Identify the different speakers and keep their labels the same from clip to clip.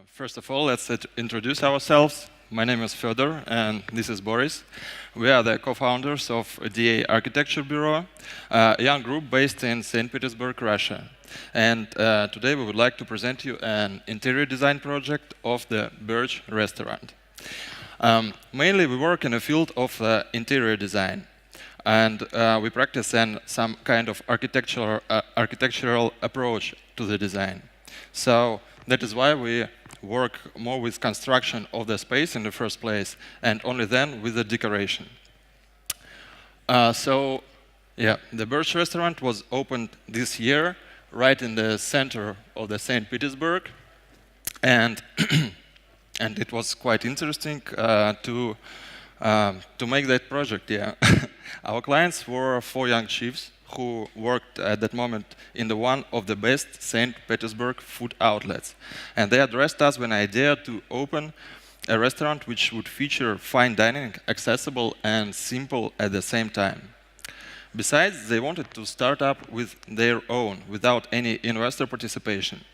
Speaker 1: First of all, let's introduce ourselves. My name is Fyodor, and this is Boris. We are the co-founders of DA Architecture Bureau, a young group based in St. Petersburg, Russia. And today we would like to present you an interior design project of the Birch restaurant. Mainly we work in the field of interior design, and we practice some kind of architectural approach to the design. So that is why we work more with construction of the space in the first place, and only then with the decoration. The Birch restaurant was opened this year, right in the center of the St. Petersburg, and and it was quite interesting to make that project. Yeah, our clients were 4 young chefs who worked at that moment in one of the best St. Petersburg food outlets. And they addressed us with an idea to open a restaurant which would feature fine dining, accessible and simple at the same time. Besides, they wanted to start up with their own, without any investor participation.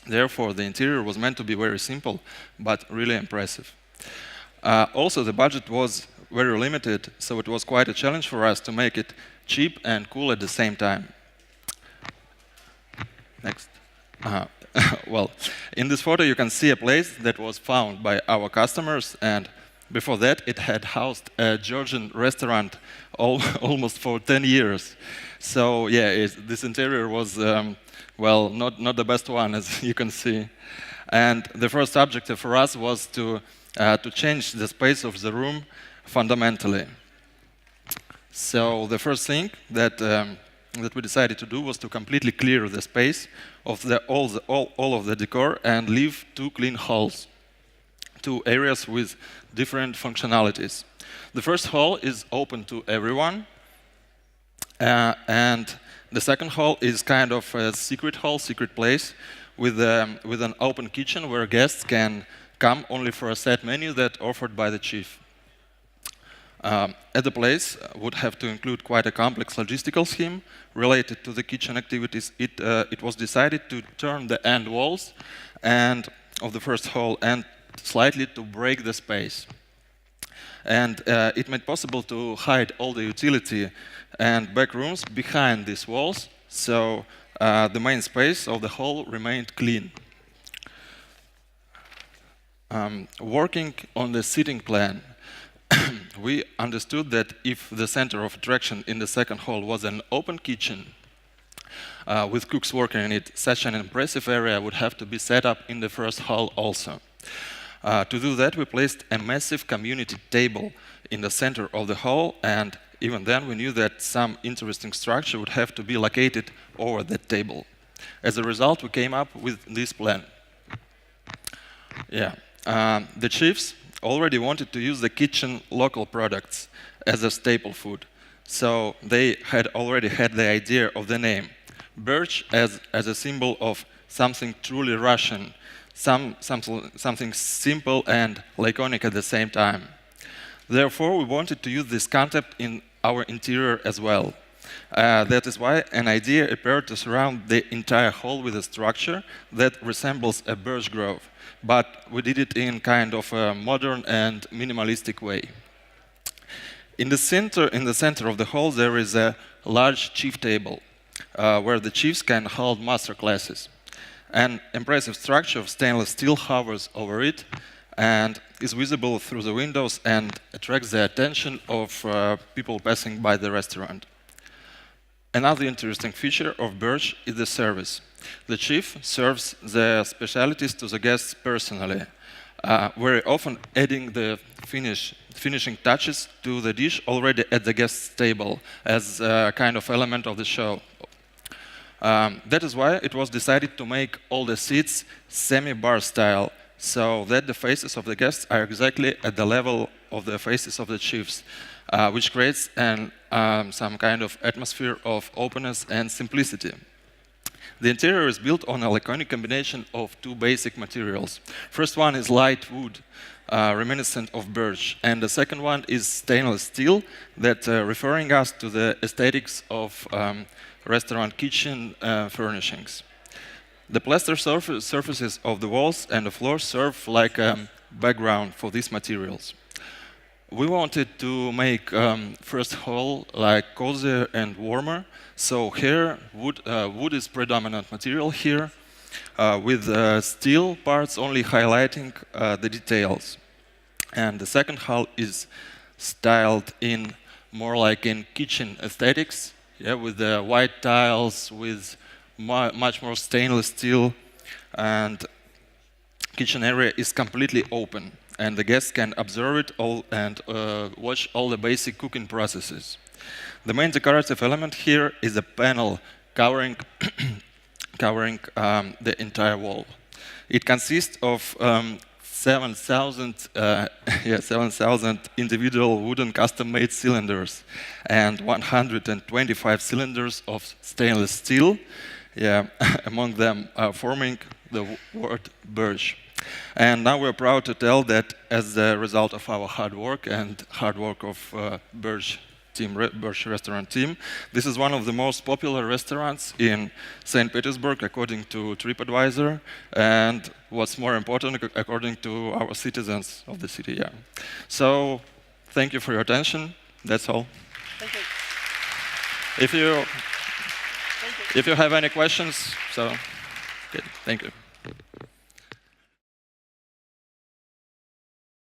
Speaker 1: Therefore, the interior was meant to be very simple, but really impressive. Also, the budget was very limited, so it was quite a challenge for us to make it cheap and cool at the same time. Next. Well, in this photo you can see a place that was found by our customers, and before that it had housed a Georgian restaurant almost for 10 years. So yeah, this interior was, well, not the best one, as you can see. And the first objective for us was to change the space of the room fundamentally. So the first thing that we decided to do was to completely clear the space of all of the decor and leave 2 clean halls, 2 areas with different functionalities. The first hall is open to everyone, and the second hall is kind of a secret hall, secret place, with an open kitchen where guests can come only for a set menu that's offered by the chief. At the place would have to include quite a complex logistical scheme related to the kitchen activities. It was decided to turn the end walls of the first hall and slightly to break the space. And it made possible to hide all the utility and back rooms behind these walls, so the main space of the hall remained clean. Working on the seating plan, we understood that if the center of attraction in the second hall was an open kitchen with cooks working in it, such an impressive area would have to be set up in the first hall also. To do that, we placed a massive community table in the center of the hall, and even then we knew that some interesting structure would have to be located over that table. As a result, we came up with this plan. Yeah, the chiefs already wanted to use the kitchen local products as a staple food. So they had already had the idea of the name. Birch as a symbol of something truly Russian, something simple and laconic at the same time. Therefore, we wanted to use this concept in our interior as well. That is why an idea appeared to surround the entire hall with a structure that resembles a birch grove, but we did it in kind of a modern and minimalistic way. In the center of the hall there is a large chief table where the chiefs can hold master classes. An impressive structure of stainless steel hovers over it and is visible through the windows and attracts the attention of people passing by the restaurant. Another interesting feature of Birch is the service. The chief serves the specialties to the guests personally, very often adding the finishing touches to the dish already at the guest's table as a kind of element of the show. That is why it was decided to make all the seats semi-bar style, so that the faces of the guests are exactly at the level of the faces of the chiefs, which creates some kind of atmosphere of openness and simplicity. The interior is built on a laconic combination of 2 basic materials. First one is light wood, reminiscent of birch, and the second one is stainless steel, that referring us to the aesthetics of restaurant kitchen furnishings. The plaster surfaces of the walls and the floor serve like a background for these materials. We wanted to make first of all like cozier and warmer. So here wood is predominant material here, with steel parts only highlighting the details. And the second hall is styled in more like in kitchen aesthetics, yeah, with the white tiles, with much more stainless steel, and kitchen area is completely open, and the guests can observe it all and watch all the basic cooking processes. The main decorative element here is a panel covering the entire wall. It consists of 7,000 7,000 individual wooden custom-made cylinders and 125 cylinders of stainless steel, yeah, among them forming the word Birch. And now we're proud to tell that as a result of our hard work and hard work of Birch restaurant team, this is one of the most popular restaurants in St. Petersburg according to TripAdvisor, and what's more important, according to our citizens of the city. Yeah. So thank you for your attention. That's all.
Speaker 2: Thank you.
Speaker 1: If you have any questions, so good. Thank you.